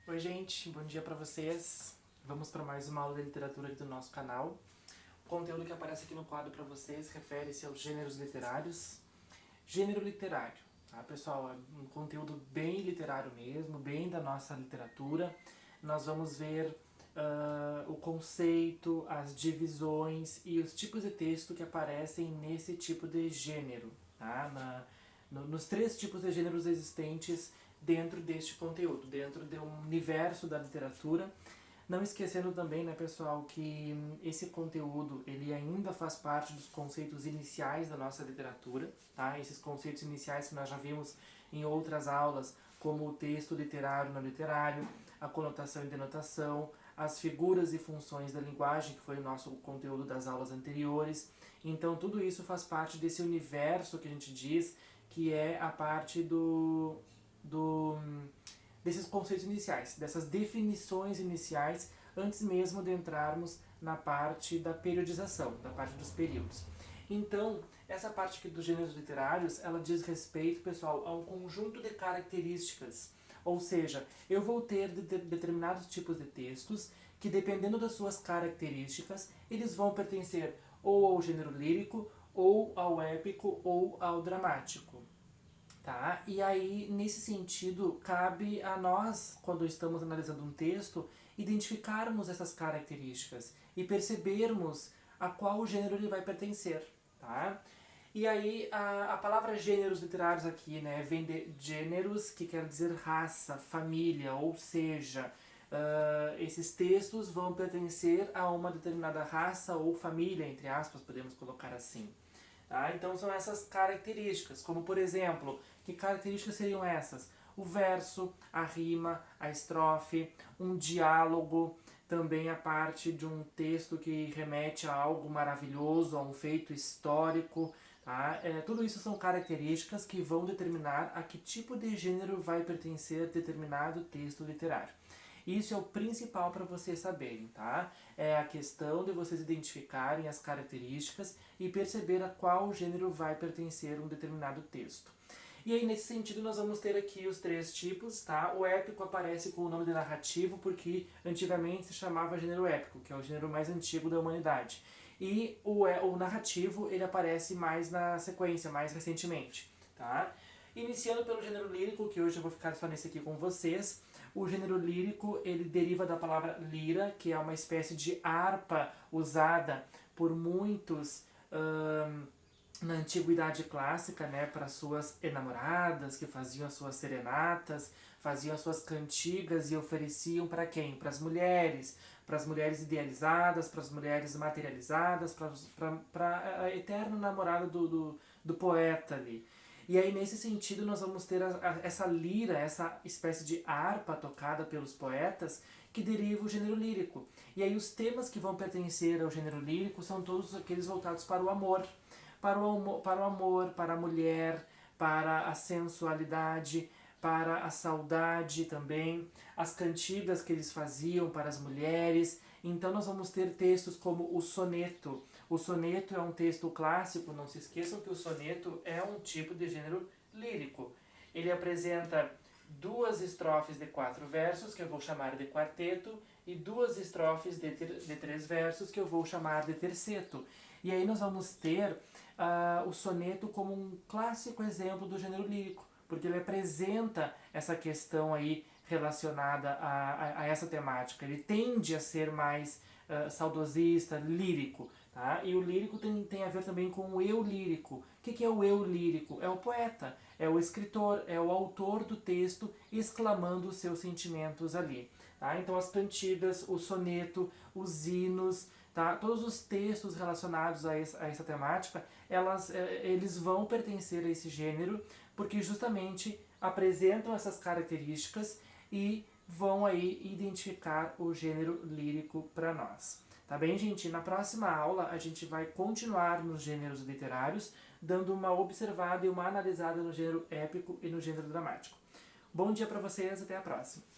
Oi gente, bom dia pra vocês. Vamos para mais uma aula de literatura aqui do nosso canal. O conteúdo que aparece aqui no quadro para vocês refere-se aos gêneros literários. Gênero literário, tá pessoal? É um conteúdo bem literário mesmo, bem da nossa literatura. Nós vamos ver o conceito, as divisões e os tipos de texto que aparecem nesse tipo de gênero, tá? Nos três tipos de gêneros existentes dentro deste conteúdo, dentro do universo da literatura. Não esquecendo também, né, pessoal, que esse conteúdo ele ainda faz parte dos conceitos iniciais da nossa literatura, tá? Esses conceitos iniciais que nós já vimos em outras aulas, como o texto literário no literário, a conotação e denotação, as figuras e funções da linguagem, que foi o nosso conteúdo das aulas anteriores. Então tudo isso faz parte desse universo que a gente diz que é a parte desses conceitos iniciais, dessas definições iniciais, antes mesmo de entrarmos na parte da periodização, da parte dos períodos. Então, essa parte aqui dos gêneros literários, ela diz respeito, pessoal, a um conjunto de características. Ou seja, eu vou ter determinados tipos de textos que, dependendo das suas características, eles vão pertencer ou ao gênero lírico, ou ao épico, ou ao dramático. Tá? E aí, nesse sentido, cabe a nós, quando estamos analisando um texto, identificarmos essas características e percebermos a qual gênero ele vai pertencer. Tá? E aí, a palavra gêneros literários aqui, né, vem de gêneros, que quer dizer raça, família, ou seja, esses textos vão pertencer a uma determinada raça ou família, entre aspas, podemos colocar assim. Tá? Então são essas características, como por exemplo, que características seriam essas? O verso, a rima, a estrofe, um diálogo, também a parte de um texto que remete a algo maravilhoso, a um feito histórico. Tá? Tudo isso são características que vão determinar a que tipo de gênero vai pertencer determinado texto literário. Isso é o principal para vocês saberem, tá? É a questão de vocês identificarem as características e perceber a qual gênero vai pertencer um determinado texto. E aí, nesse sentido, nós vamos ter aqui os três tipos, tá? O épico aparece com o nome de narrativo porque antigamente se chamava gênero épico, que é o gênero mais antigo da humanidade. E o narrativo, ele aparece mais na sequência, mais recentemente, tá? Iniciando pelo gênero lírico, que hoje eu vou ficar só nesse aqui com vocês. O gênero lírico, ele deriva da palavra lira, que é uma espécie de harpa usada por muitos na antiguidade clássica, né, para suas enamoradas, que faziam as suas serenatas, faziam as suas cantigas e ofereciam para quem? Para as mulheres idealizadas, para as mulheres materializadas, para a eterna namorada do poeta ali. E aí, nesse sentido, nós vamos ter essa lira, essa espécie de harpa tocada pelos poetas, que deriva o gênero lírico. E aí, os temas que vão pertencer ao gênero lírico são todos aqueles voltados para o amor. Para a mulher, para a sensualidade, para a saudade também, as cantigas que eles faziam para as mulheres. Então nós vamos ter textos como o soneto. O soneto é um texto clássico, não se esqueçam que o soneto é um tipo de gênero lírico. Ele apresenta duas estrofes de 4 versos, que eu vou chamar de quarteto, e duas estrofes de 3 versos, que eu vou chamar de terceto. E aí nós vamos ter o soneto como um clássico exemplo do gênero lírico, porque ele apresenta essa questão aí relacionada a essa temática. Ele tende a ser mais saudosista, lírico. Tá? E o lírico tem a ver também com o eu lírico. O que é o eu lírico? É o poeta, é o escritor, é o autor do texto exclamando os seus sentimentos ali. Tá? Então as cantigas, o soneto, os hinos, tá? Todos os textos relacionados a essa temática, eles vão pertencer a esse gênero, porque justamente apresentam essas características e vão aí identificar o gênero lírico para nós. Tá bem, gente? Na próxima aula a gente vai continuar nos gêneros literários, dando uma observada e uma analisada no gênero épico e no gênero dramático. Bom dia para vocês, até a próxima!